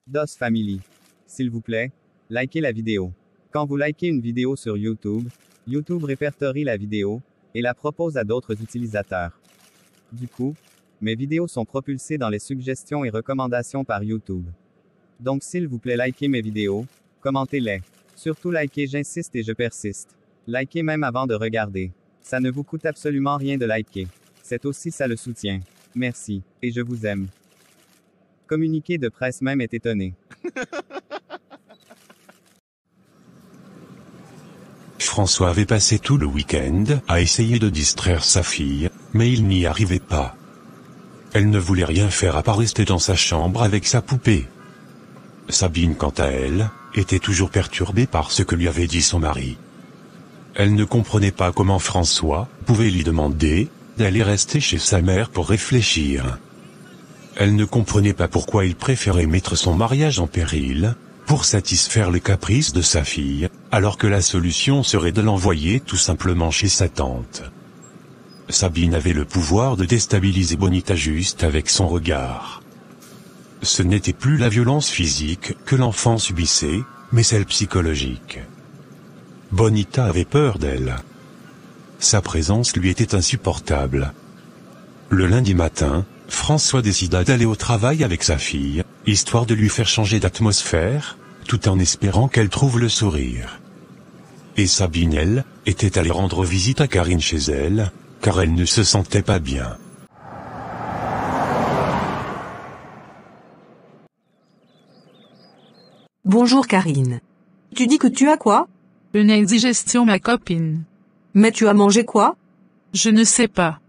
DOS Family. S'il vous plaît, likez la vidéo. Quand vous likez une vidéo sur YouTube, YouTube répertorie la vidéo et la propose à d'autres utilisateurs. Du coup, mes vidéos sont propulsées dans les suggestions et recommandations par YouTube. Donc s'il vous plaît, likez mes vidéos, commentez-les. Surtout likez, j'insiste et je persiste. Likez même avant de regarder. Ça ne vous coûte absolument rien de liker. C'est aussi ça le soutien. Merci, et je vous aime. Communiqué de presse même est étonné. François avait passé tout le week-end à essayer de distraire sa fille, mais il n'y arrivait pas. Elle ne voulait rien faire à part rester dans sa chambre avec sa poupée. Sabine, quant à elle, était toujours perturbée par ce que lui avait dit son mari. Elle ne comprenait pas comment François pouvait lui demander d'aller rester chez sa mère pour réfléchir. Elle ne comprenait pas pourquoi il préférait mettre son mariage en péril pour satisfaire les caprices de sa fille, alors que la solution serait de l'envoyer tout simplement chez sa tante. Sabine avait le pouvoir de déstabiliser Bonita juste avec son regard. Ce n'était plus la violence physique que l'enfant subissait, mais celle psychologique. Bonita avait peur d'elle. Sa présence lui était insupportable. Le lundi matin, François décida d'aller au travail avec sa fille, histoire de lui faire changer d'atmosphère, tout en espérant qu'elle trouve le sourire. Et Sabine, elle, était allée rendre visite à Karine chez elle, car elle ne se sentait pas bien. Bonjour Karine. Tu dis que tu as quoi? Une indigestion, ma copine. Mais tu as mangé quoi? Je ne sais pas.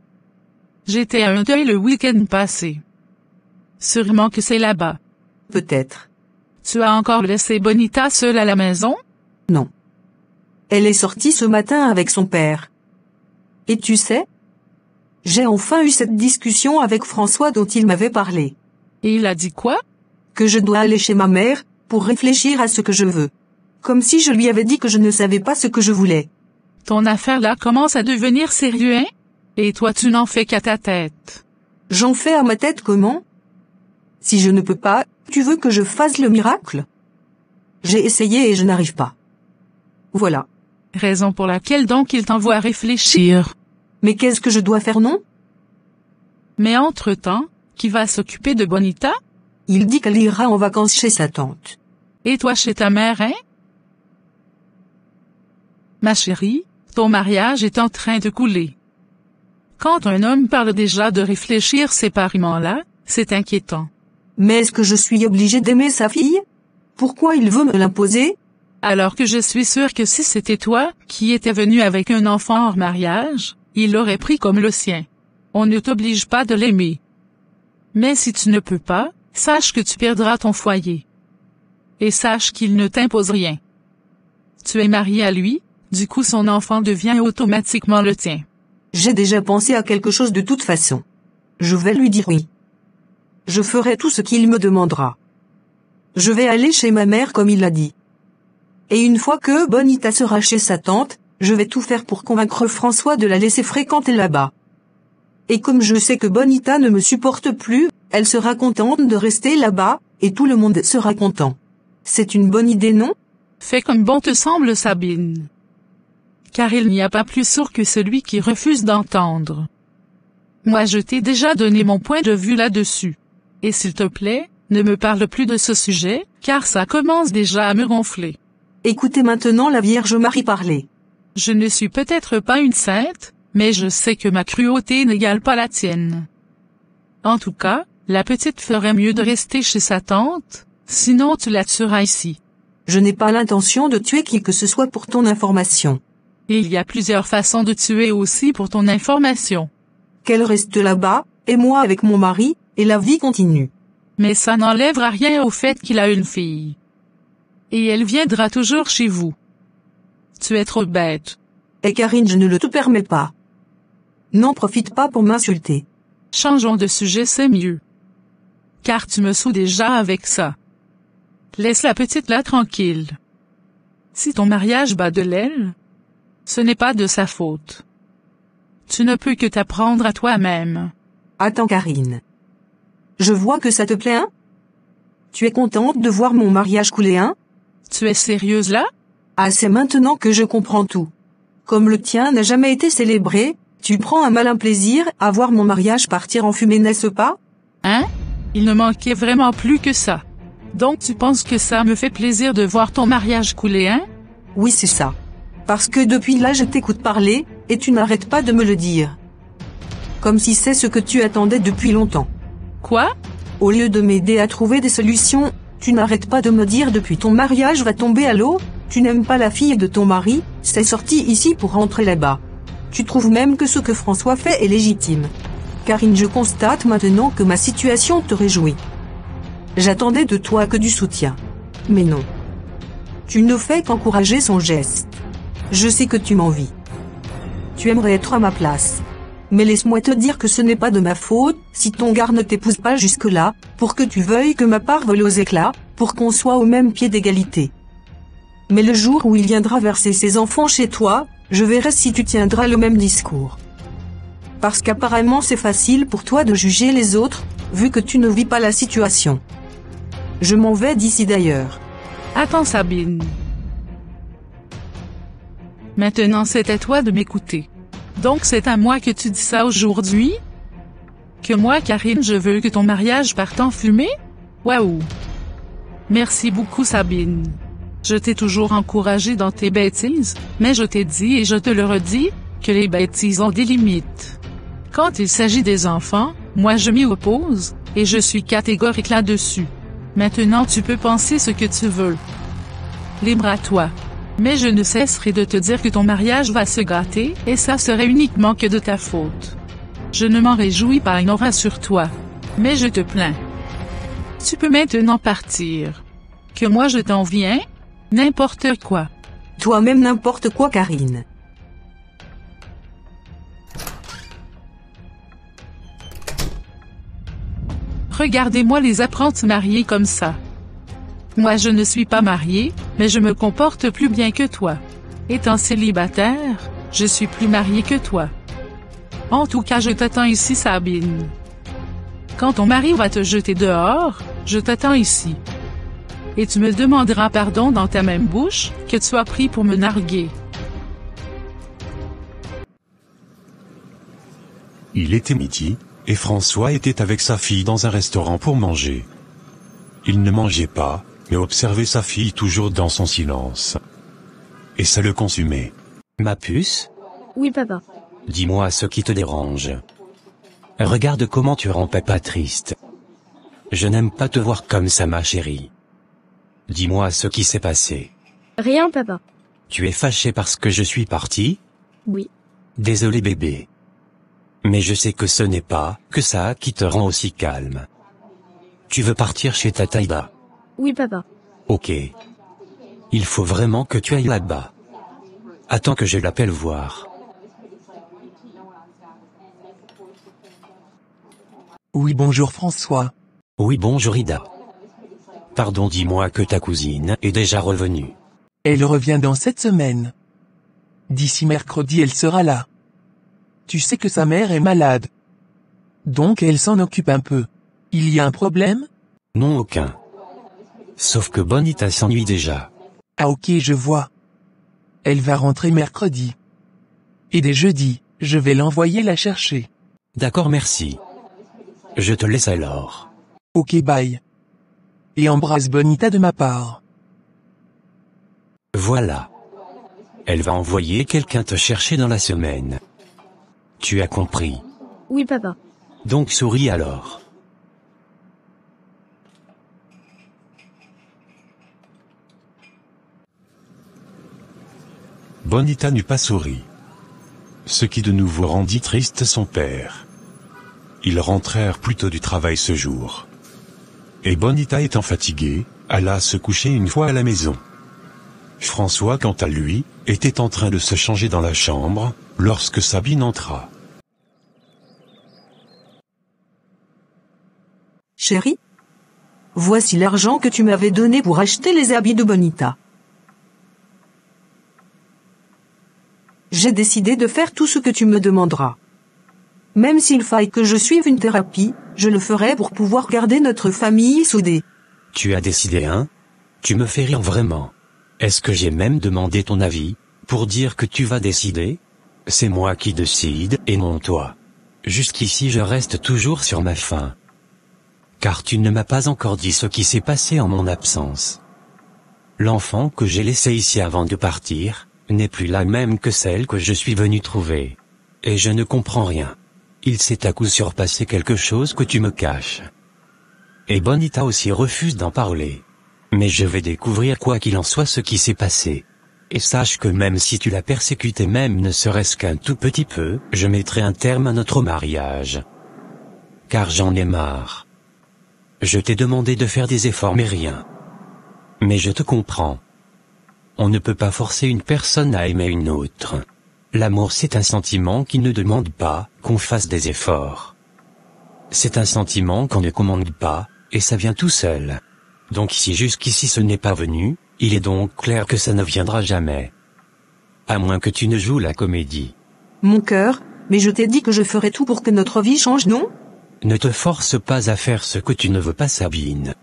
J'étais à un deuil le week-end passé. Sûrement que c'est là-bas. Peut-être. Tu as encore laissé Bonita seule à la maison? Non. Elle est sortie ce matin avec son père. Et tu sais? J'ai enfin eu cette discussion avec François dont il m'avait parlé. Et il a dit quoi? Que je dois aller chez ma mère, pour réfléchir à ce que je veux. Comme si je lui avais dit que je ne savais pas ce que je voulais. Ton affaire là commence à devenir sérieux, hein? Et toi tu n'en fais qu'à ta tête. J'en fais à ma tête comment? Si je ne peux pas, tu veux que je fasse le miracle? J'ai essayé et je n'arrive pas. Voilà. Raison pour laquelle donc il t'envoie réfléchir. Mais qu'est-ce que je dois faire, non? Mais entre-temps, qui va s'occuper de Bonita? Il dit qu'elle ira en vacances chez sa tante. Et toi chez ta mère, hein? Ma chérie, ton mariage est en train de couler. Quand un homme parle déjà de réfléchir séparément là, c'est inquiétant. Mais est-ce que je suis obligée d'aimer sa fille? Pourquoi il veut me l'imposer? Alors que je suis sûre que si c'était toi qui étais venu avec un enfant hors mariage, il l'aurait pris comme le sien. On ne t'oblige pas de l'aimer. Mais si tu ne peux pas, sache que tu perdras ton foyer. Et sache qu'il ne t'impose rien. Tu es marié à lui, du coup son enfant devient automatiquement le tien. J'ai déjà pensé à quelque chose de toute façon. Je vais lui dire oui. Je ferai tout ce qu'il me demandera. Je vais aller chez ma mère comme il l'a dit. Et une fois que Bonita sera chez sa tante, je vais tout faire pour convaincre François de la laisser fréquenter là-bas. Et comme je sais que Bonita ne me supporte plus, elle sera contente de rester là-bas, et tout le monde sera content. C'est une bonne idée, non? Fais comme bon te semble, Sabine. Car il n'y a pas plus sourd que celui qui refuse d'entendre. Moi je t'ai déjà donné mon point de vue là-dessus. Et s'il te plaît, ne me parle plus de ce sujet, car ça commence déjà à me gonfler. Écoutez maintenant la Vierge Marie parler. Je ne suis peut-être pas une sainte, mais je sais que ma cruauté n'égale pas la tienne. En tout cas, la petite ferait mieux de rester chez sa tante, sinon tu la tueras ici. Je n'ai pas l'intention de tuer qui que ce soit pour ton information. Et il y a plusieurs façons de tuer aussi pour ton information. Qu'elle reste là-bas, et moi avec mon mari, et la vie continue. Mais ça n'enlèvera rien au fait qu'il a une fille. Et elle viendra toujours chez vous. Tu es trop bête. Et Karine, je ne le te permets pas. N'en profite pas pour m'insulter. Changeons de sujet, c'est mieux. Car tu me saoules déjà avec ça. Laisse la petite là tranquille. Si ton mariage bat de l'aile, ce n'est pas de sa faute. Tu ne peux que t'apprendre à toi-même. Attends Karine. Je vois que ça te plaît, hein? Tu es contente de voir mon mariage couler, hein? Tu es sérieuse là? Ah, c'est maintenant que je comprends tout. Comme le tien n'a jamais été célébré, tu prends un malin plaisir à voir mon mariage partir en fumée, n'est-ce pas? Hein? Il ne manquait vraiment plus que ça. Donc tu penses que ça me fait plaisir de voir ton mariage couler, hein? Oui, c'est ça. Parce que depuis là je t'écoute parler, et tu n'arrêtes pas de me le dire. Comme si c'est ce que tu attendais depuis longtemps. Quoi? Au lieu de m'aider à trouver des solutions, tu n'arrêtes pas de me dire depuis ton mariage va tomber à l'eau, tu n'aimes pas la fille de ton mari, c'est sorti ici pour rentrer là-bas. Tu trouves même que ce que François fait est légitime. Karine, je constate maintenant que ma situation te réjouit. J'attendais de toi que du soutien. Mais non. Tu ne fais qu'encourager son geste. Je sais que tu m'envies. Tu aimerais être à ma place. Mais laisse-moi te dire que ce n'est pas de ma faute, si ton gars ne t'épouse pas jusque-là, pour que tu veuilles que ma part vole aux éclats, pour qu'on soit au même pied d'égalité. Mais le jour où il viendra verser ses enfants chez toi, je verrai si tu tiendras le même discours. Parce qu'apparemment c'est facile pour toi de juger les autres, vu que tu ne vis pas la situation. Je m'en vais d'ici d'ailleurs. Attends Sabine. Maintenant c'est à toi de m'écouter. Donc c'est à moi que tu dis ça aujourd'hui? Que moi Karine je veux que ton mariage parte en fumée? Waouh! Merci beaucoup Sabine. Je t'ai toujours encouragé dans tes bêtises, mais je t'ai dit et je te le redis, que les bêtises ont des limites. Quand il s'agit des enfants, moi je m'y oppose, et je suis catégorique là-dessus. Maintenant tu peux penser ce que tu veux. Libre à toi. Mais je ne cesserai de te dire que ton mariage va se gâter, et ça serait uniquement que de ta faute. Je ne m'en réjouis pas, non, rassure-toi. Mais je te plains. Tu peux maintenant partir. Que moi je t'en viens? N'importe quoi. Toi-même n'importe quoi Karine. Regardez-moi les apprentis mariés comme ça. Moi je ne suis pas mariée, mais je me comporte plus bien que toi. Étant célibataire, je suis plus mariée que toi. En tout cas je t'attends ici Sabine. Quand ton mari va te jeter dehors, je t'attends ici. Et tu me demanderas pardon dans ta même bouche, que tu as pris pour me narguer. Il était midi, et François était avec sa fille dans un restaurant pour manger. Il ne mangeait pas, mais observait sa fille toujours dans son silence. Et ça le consumait. Ma puce? Oui, papa. Dis-moi ce qui te dérange. Regarde comment tu rends papa triste. Je n'aime pas te voir comme ça, ma chérie. Dis-moi ce qui s'est passé. Rien, papa. Tu es fâché parce que je suis parti? Oui. Désolé bébé. Mais je sais que ce n'est pas que ça qui te rend aussi calme. Tu veux partir chez Tata Ida? Oui, papa. Ok. Il faut vraiment que tu ailles là-bas. Attends que je l'appelle voir. Oui, bonjour François. Oui, bonjour Ida. Pardon, dis-moi que ta cousine est déjà revenue. Elle revient dans cette semaine. D'ici mercredi, elle sera là. Tu sais que sa mère est malade. Donc elle s'en occupe un peu. Il y a un problème? Non, aucun. Sauf que Bonita s'ennuie déjà. Ah ok, je vois. Elle va rentrer mercredi. Et dès jeudi, je vais l'envoyer la chercher. D'accord, merci. Je te laisse alors. Ok, bye. Et embrasse Bonita de ma part. Voilà. Elle va envoyer quelqu'un te chercher dans la semaine. Tu as compris? Oui, papa. Donc souris alors. Bonita n'eut pas souri. Ce qui de nouveau rendit triste son père. Ils rentrèrent plus tôt du travail ce jour. Et Bonita étant fatiguée, alla se coucher une fois à la maison. François quant à lui, était en train de se changer dans la chambre, lorsque Sabine entra. Chérie? Voici l'argent que tu m'avais donné pour acheter les habits de Bonita. J'ai décidé de faire tout ce que tu me demanderas. Même s'il faille que je suive une thérapie, je le ferai pour pouvoir garder notre famille soudée. Tu as décidé, hein? Tu me fais rire vraiment. Est-ce que j'ai même demandé ton avis, pour dire que tu vas décider? C'est moi qui décide, et non toi. Jusqu'ici je reste toujours sur ma faim. Car tu ne m'as pas encore dit ce qui s'est passé en mon absence. L'enfant que j'ai laissé ici avant de partir, n'est plus la même que celle que je suis venu trouver. Et je ne comprends rien. Il s'est à coup sûr passé quelque chose que tu me caches. Et Bonita aussi refuse d'en parler. Mais je vais découvrir quoi qu'il en soit ce qui s'est passé. Et sache que même si tu l'as persécuté même ne serait-ce qu'un tout petit peu, je mettrai un terme à notre mariage. Car j'en ai marre. Je t'ai demandé de faire des efforts mais rien. Mais je te comprends. On ne peut pas forcer une personne à aimer une autre. L'amour c'est un sentiment qui ne demande pas qu'on fasse des efforts. C'est un sentiment qu'on ne commande pas, et ça vient tout seul. Donc si jusqu'ici ce n'est pas venu, il est donc clair que ça ne viendra jamais. À moins que tu ne joues la comédie. Mon cœur, mais je t'ai dit que je ferais tout pour que notre vie change, non? Ne te force pas à faire ce que tu ne veux pas, Sabine.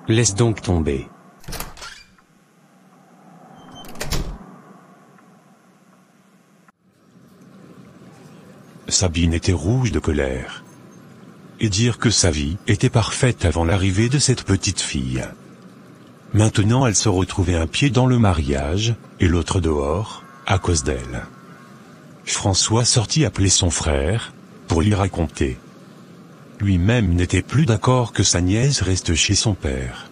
Laisse donc tomber. Sabine était rouge de colère. Et dire que sa vie était parfaite avant l'arrivée de cette petite fille. Maintenant elle se retrouvait un pied dans le mariage, et l'autre dehors, à cause d'elle. François sortit appeler son frère, pour lui raconter. Lui-même n'était plus d'accord que sa nièce reste chez son père.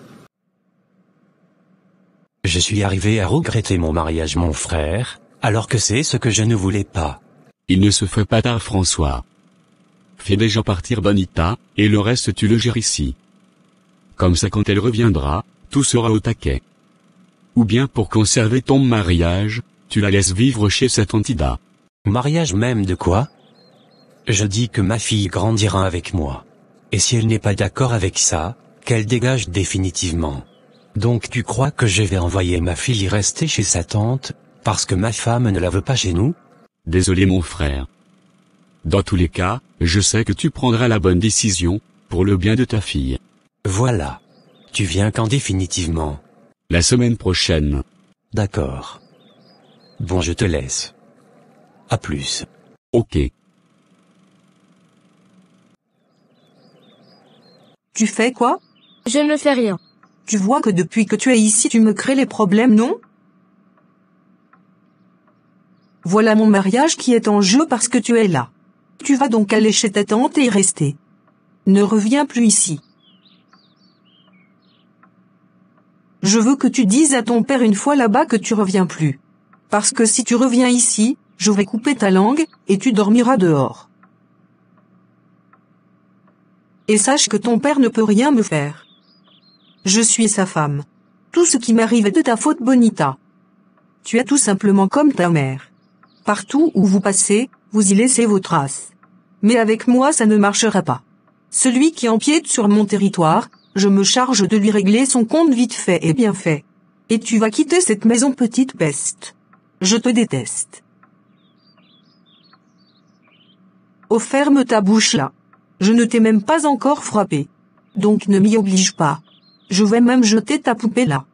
Je suis arrivé à regretter mon mariage, mon frère, alors que c'est ce que je ne voulais pas. Il ne se fait pas tard, François. Fais déjà partir Bonita, et le reste tu le gères ici. Comme ça quand elle reviendra, tout sera au taquet. Ou bien pour conserver ton mariage, tu la laisses vivre chez cette Antida. Mariage même de quoi? Je dis que ma fille grandira avec moi. Et si elle n'est pas d'accord avec ça, qu'elle dégage définitivement. Donc tu crois que je vais envoyer ma fille rester chez sa tante, parce que ma femme ne la veut pas chez nous? Désolé mon frère. Dans tous les cas, je sais que tu prendras la bonne décision, pour le bien de ta fille. Voilà. Tu viens quand définitivement? La semaine prochaine. D'accord. Bon, je te laisse. À plus. Ok. Tu fais quoi? Je ne fais rien. Tu vois que depuis que tu es ici tu me crées les problèmes, non? Voilà mon mariage qui est en jeu parce que tu es là. Tu vas donc aller chez ta tante et y rester. Ne reviens plus ici. Je veux que tu dises à ton père une fois là-bas que tu reviens plus. Parce que si tu reviens ici, je vais couper ta langue, et tu dormiras dehors. Et sache que ton père ne peut rien me faire. Je suis sa femme. Tout ce qui m'arrive est de ta faute, Bonita. Tu es tout simplement comme ta mère. Partout où vous passez, vous y laissez vos traces. Mais avec moi ça ne marchera pas. Celui qui empiète sur mon territoire, je me charge de lui régler son compte vite fait et bien fait. Et tu vas quitter cette maison, petite peste. Je te déteste. Oh, ferme ta bouche là. Je ne t'ai même pas encore frappé. Donc ne m'y oblige pas. Je vais même jeter ta poupée là.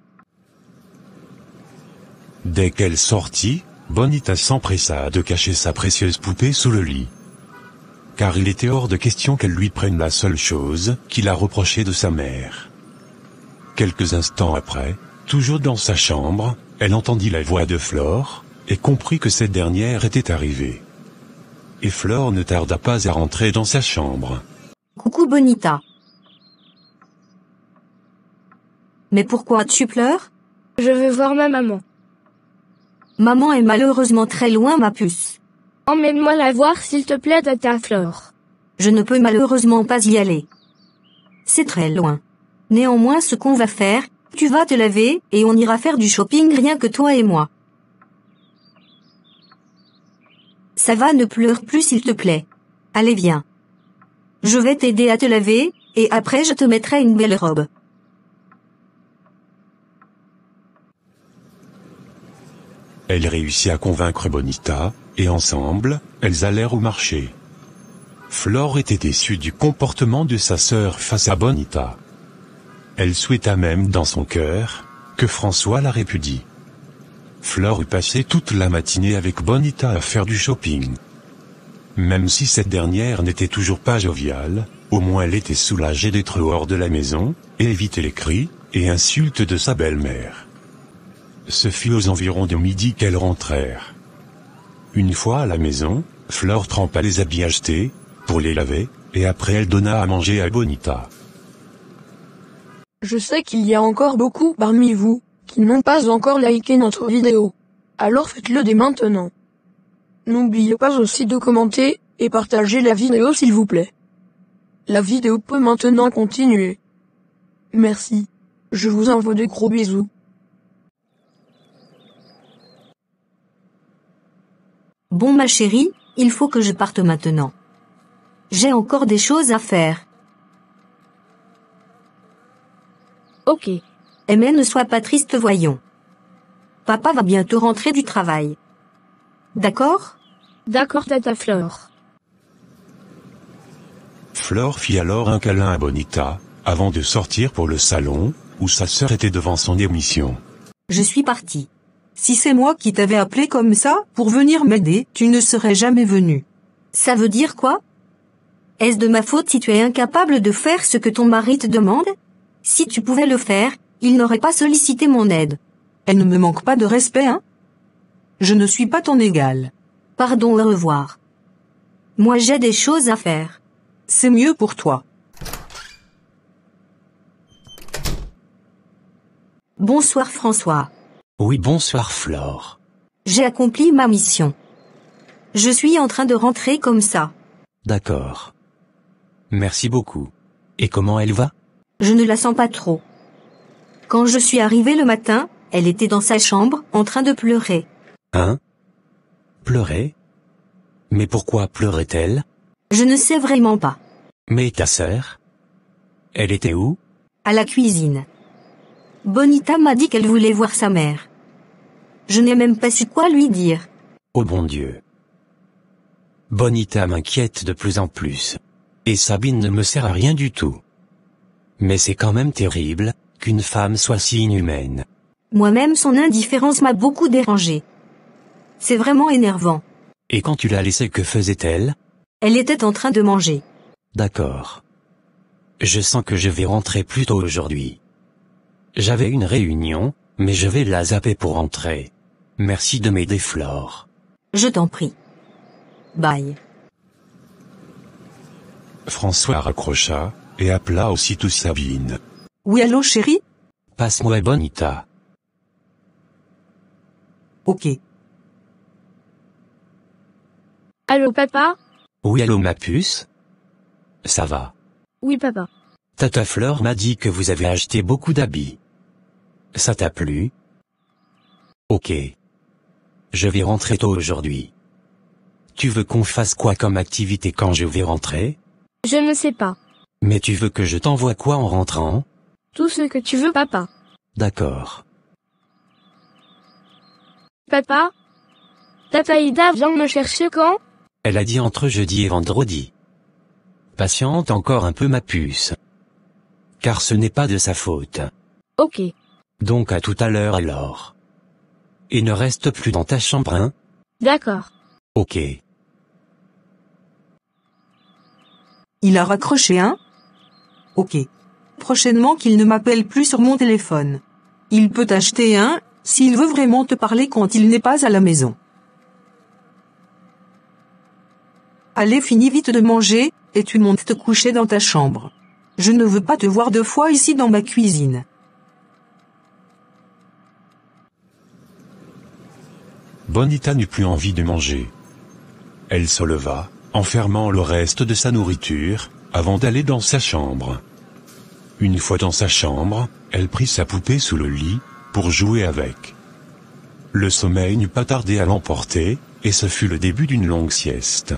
Dès qu'elle sortit, Bonita s'empressa de cacher sa précieuse poupée sous le lit. Car il était hors de question qu'elle lui prenne la seule chose qu'il a reprochée de sa mère. Quelques instants après, toujours dans sa chambre, elle entendit la voix de Flore, et comprit que cette dernière était arrivée. Et Flore ne tarda pas à rentrer dans sa chambre. Coucou Bonita. Mais pourquoi tu pleures? Je veux voir ma maman. Maman est malheureusement très loin, ma puce. Emmène-moi la voir s'il te plaît, tata Flore. Je ne peux malheureusement pas y aller. C'est très loin. Néanmoins, ce qu'on va faire, tu vas te laver, et on ira faire du shopping rien que toi et moi. Ça va, ne pleure plus s'il te plaît. Allez, viens. Je vais t'aider à te laver, et après je te mettrai une belle robe. Elle réussit à convaincre Bonita, et ensemble, elles allèrent au marché. Flore était déçue du comportement de sa sœur face à Bonita. Elle souhaita même dans son cœur que François la répudie. Flore eut passé toute la matinée avec Bonita à faire du shopping. Même si cette dernière n'était toujours pas joviale, au moins elle était soulagée d'être hors de la maison, et éviter les cris et insultes de sa belle-mère. Ce fut aux environs de midi qu'elles rentrèrent. Une fois à la maison, Flore trempa les habits achetés, pour les laver, et après elle donna à manger à Bonita. Je sais qu'il y a encore beaucoup parmi vous qui n'ont pas encore liké notre vidéo. Alors faites-le dès maintenant. N'oubliez pas aussi de commenter et partager la vidéo s'il vous plaît. La vidéo peut maintenant continuer. Merci. Je vous envoie de gros bisous. Bon ma chérie, il faut que je parte maintenant. J'ai encore des choses à faire. Ok. Mais ne sois pas triste, voyons. Papa va bientôt rentrer du travail. D'accord? D'accord, tata Flore. Flore fit alors un câlin à Bonita, avant de sortir pour le salon, où sa sœur était devant son émission. Je suis partie. Si c'est moi qui t'avais appelé comme ça, pour venir m'aider, tu ne serais jamais venu. Ça veut dire quoi? Est-ce de ma faute si tu es incapable de faire ce que ton mari te demande? Si tu pouvais le faire, il n'aurait pas sollicité mon aide. Elle ne me manque pas de respect, hein? Je ne suis pas ton égal. Pardon, au revoir. Moi j'ai des choses à faire. C'est mieux pour toi. Bonsoir François. Oui, bonsoir Flore. J'ai accompli ma mission. Je suis en train de rentrer comme ça. D'accord. Merci beaucoup. Et comment elle va? Je ne la sens pas trop. Quand je suis arrivée le matin, elle était dans sa chambre, en train de pleurer. Hein? Pleurer? Mais pourquoi pleurait-elle? Je ne sais vraiment pas. Mais ta sœur? Elle était où? À la cuisine. Bonita m'a dit qu'elle voulait voir sa mère. Je n'ai même pas su quoi lui dire. Oh bon Dieu. Bonita m'inquiète de plus en plus. Et Sabine ne me sert à rien du tout. Mais c'est quand même terrible, qu'une femme soit si inhumaine. Moi-même son indifférence m'a beaucoup dérangé. C'est vraiment énervant. Et quand tu l'as laissée, que faisait-elle? Elle était en train de manger. D'accord. Je sens que je vais rentrer plus tôt aujourd'hui. J'avais une réunion, mais je vais la zapper pour rentrer. Merci de m'aider Flore. Je t'en prie. Bye. François raccrocha, et appela aussitôt Sabine. Oui, allô chérie? Passe-moi Bonita. Ok. Allô papa? Oui, allô ma puce? Ça va. Oui papa. Tata Fleur m'a dit que vous avez acheté beaucoup d'habits. Ça t'a plu? Ok. Je vais rentrer tôt aujourd'hui. Tu veux qu'on fasse quoi comme activité quand je vais rentrer? Je ne sais pas. Mais tu veux que je t'envoie quoi en rentrant? Tout ce que tu veux papa. D'accord. Papa? Tata Ida vient me chercher quand? Elle a dit entre jeudi et vendredi. Patiente encore un peu ma puce. Car ce n'est pas de sa faute. Ok. Donc à tout à l'heure alors. Et ne reste plus dans ta chambre, hein? D'accord. Ok. Il a raccroché, hein? Ok. Prochainement qu'il ne m'appelle plus sur mon téléphone. Il peut acheter un, s'il veut vraiment te parler quand il n'est pas à la maison. Allez, finis vite de manger, et tu montes te coucher dans ta chambre. Je ne veux pas te voir 2 fois ici dans ma cuisine. Bonita n'eut plus envie de manger. Elle se leva, en fermant le reste de sa nourriture, avant d'aller dans sa chambre. Une fois dans sa chambre, elle prit sa poupée sous le lit, pour jouer avec. Le sommeil n'eut pas tardé à l'emporter, et ce fut le début d'une longue sieste.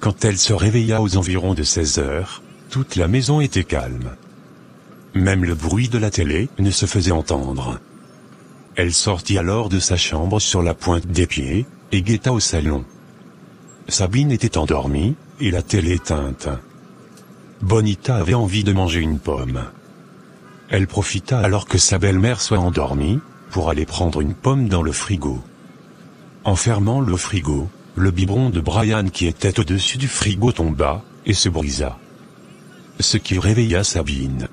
Quand elle se réveilla aux environs de 16 heures, toute la maison était calme. Même le bruit de la télé ne se faisait entendre. Elle sortit alors de sa chambre sur la pointe des pieds, et guetta au salon. Sabine était endormie, et la télé éteinte. Bonita avait envie de manger une pomme. Elle profita alors que sa belle-mère soit endormie, pour aller prendre une pomme dans le frigo. En fermant le frigo, le biberon de Brian qui était au-dessus du frigo tomba, et se brisa. Ce qui réveilla Sabine.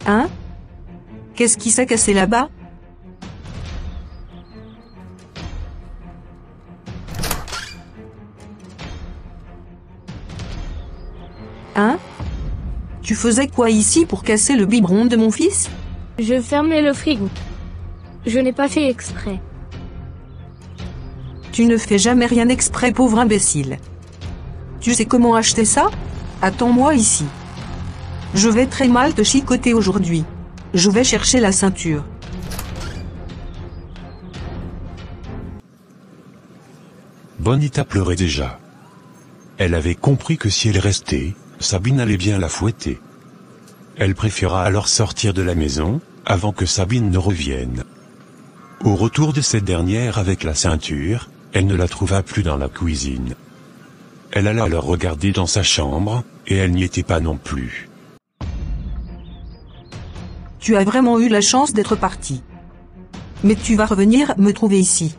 Hein? Qu'est-ce qui s'est cassé là-bas? Hein? Tu faisais quoi ici pour casser le biberon de mon fils? Je fermais le frigo. Je n'ai pas fait exprès. Tu ne fais jamais rien exprès, pauvre imbécile. Tu sais comment acheter ça? Attends-moi ici. Je vais très mal te chicoter aujourd'hui. Je vais chercher la ceinture. Bonita pleurait déjà. Elle avait compris que si elle restait, Sabine allait bien la fouetter. Elle préféra alors sortir de la maison, avant que Sabine ne revienne. Au retour de cette dernière avec la ceinture, elle ne la trouva plus dans la cuisine. Elle alla alors regarder dans sa chambre, et elle n'y était pas non plus. Tu as vraiment eu la chance d'être parti. Mais tu vas revenir me trouver ici.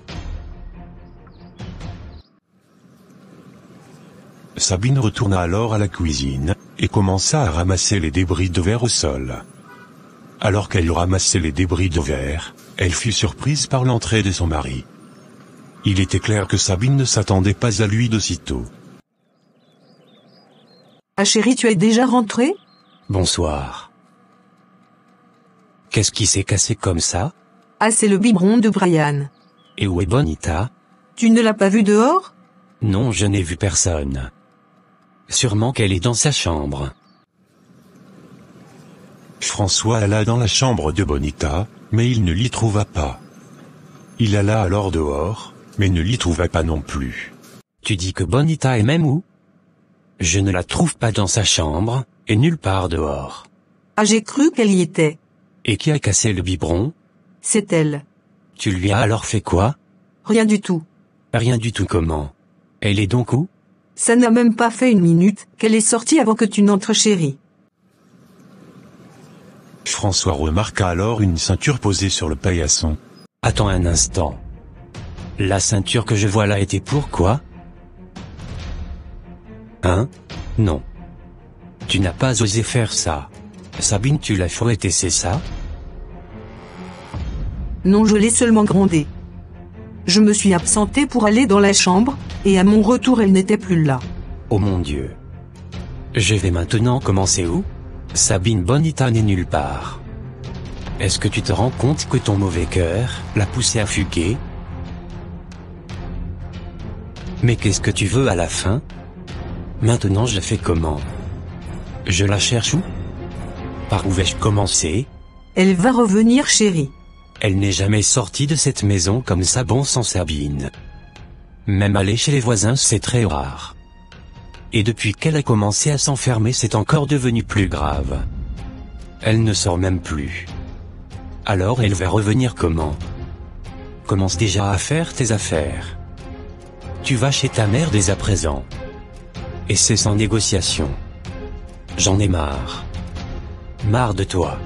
Sabine retourna alors à la cuisine, et commença à ramasser les débris de verre au sol. Alors qu'elle ramassait les débris de verre, elle fut surprise par l'entrée de son mari. Il était clair que Sabine ne s'attendait pas à lui d'aussitôt. Ah chérie, tu es déjà rentrée? Bonsoir. Qu'est-ce qui s'est cassé comme ça? Ah, c'est le biberon de Brian. Et où est Bonita? Tu ne l'as pas vu dehors? Non, je n'ai vu personne. Sûrement qu'elle est dans sa chambre. François alla dans la chambre de Bonita, mais il ne l'y trouva pas. Il alla alors dehors, mais ne l'y trouva pas non plus. Tu dis que Bonita est même où? Je ne la trouve pas dans sa chambre, et nulle part dehors. Ah, j'ai cru qu'elle y était. Et qui a cassé le biberon? C'est elle. Tu lui as alors fait quoi? Rien du tout. Rien du tout comment? Elle est donc où? Ça n'a même pas fait une minute qu'elle est sortie avant que tu n'entres, chérie. François remarqua alors une ceinture posée sur le paillasson. Attends un instant. La ceinture que je vois là était pour quoi? Hein? Non. Tu n'as pas osé faire ça. Sabine, tu l'as fouettée, c'est ça? Non, je l'ai seulement grondée. Je me suis absentée pour aller dans la chambre, et à mon retour elle n'était plus là. Oh mon Dieu. Je vais maintenant commencer où? Sabine Bonita n'est nulle part. Est-ce que tu te rends compte que ton mauvais cœur l'a poussée à fuguer? Mais qu'est-ce que tu veux à la fin? Maintenant je fais comment? Je la cherche où? Par où vais-je commencer? Elle va revenir, chérie. Elle n'est jamais sortie de cette maison comme ça, bon sang Sabine. Même aller chez les voisins c'est très rare. Et depuis qu'elle a commencé à s'enfermer c'est encore devenu plus grave. Elle ne sort même plus. Alors elle va revenir comment? Commence déjà à faire tes affaires. Tu vas chez ta mère dès à présent. Et c'est sans négociation. J'en ai marre. Marre de toi.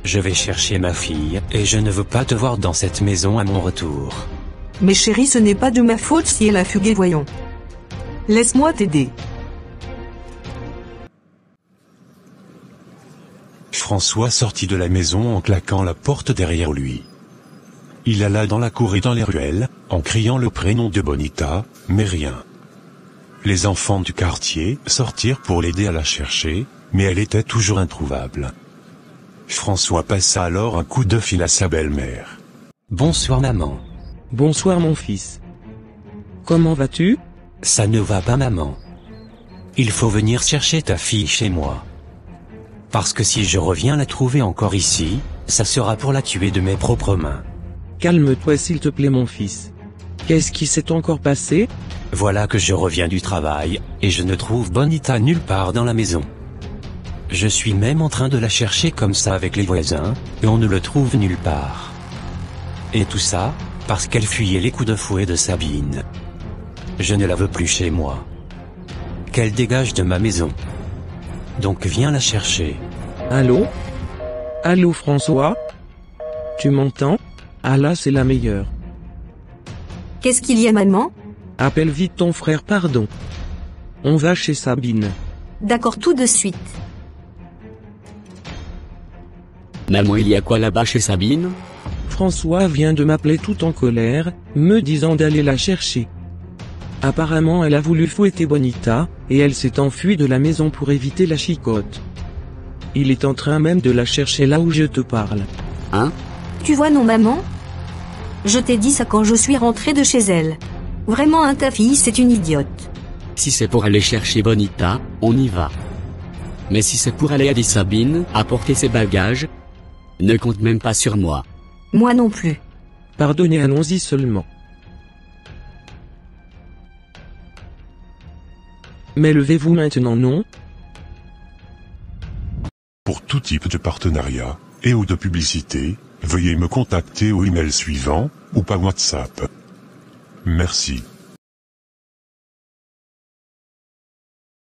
Je vais chercher ma fille, et je ne veux pas te voir dans cette maison à mon retour. Mais chérie, ce n'est pas de ma faute si elle a fugué, voyons. Laisse-moi t'aider. François sortit de la maison en claquant la porte derrière lui. Il alla dans la cour et dans les ruelles, en criant le prénom de Bonita, mais rien. Les enfants du quartier sortirent pour l'aider à la chercher, mais elle était toujours introuvable. François passa alors un coup de fil à sa belle-mère. Bonsoir maman. Bonsoir mon fils. Comment vas-tu? Ça ne va pas maman. Il faut venir chercher ta fille chez moi. Parce que si je reviens la trouver encore ici, ça sera pour la tuer de mes propres mains. Calme-toi s'il te plaît mon fils. Qu'est-ce qui s'est encore passé? Voilà que je reviens du travail, et je ne trouve Bonita nulle part dans la maison. Je suis même en train de la chercher comme ça avec les voisins, et on ne le trouve nulle part. Et tout ça, parce qu'elle fuyait les coups de fouet de Sabine. Je ne la veux plus chez moi. Qu'elle dégage de ma maison. Donc viens la chercher. Allô? Allô François? Tu m'entends? Ah là c'est la meilleure. Qu'est-ce qu'il y a maman? Appelle vite ton frère pardon. On va chez Sabine. D'accord tout de suite. Maman, il y a quoi là-bas chez Sabine? François vient de m'appeler tout en colère, me disant d'aller la chercher. Apparemment elle a voulu fouetter Bonita, et elle s'est enfuie de la maison pour éviter la chicotte. Il est en train même de la chercher là où je te parle. Hein? Tu vois non maman? Je t'ai dit ça quand je suis rentrée de chez elle. Vraiment ta fille c'est une idiote. Si c'est pour aller chercher Bonita, on y va. Mais si c'est pour aller aider Sabine à porter ses bagages, ne compte même pas sur moi. Moi non plus. Pardonnez, allons-y seulement. Mais levez-vous maintenant non? Pour tout type de partenariat, et ou de publicité, veuillez me contacter au email suivant, ou par WhatsApp. Merci.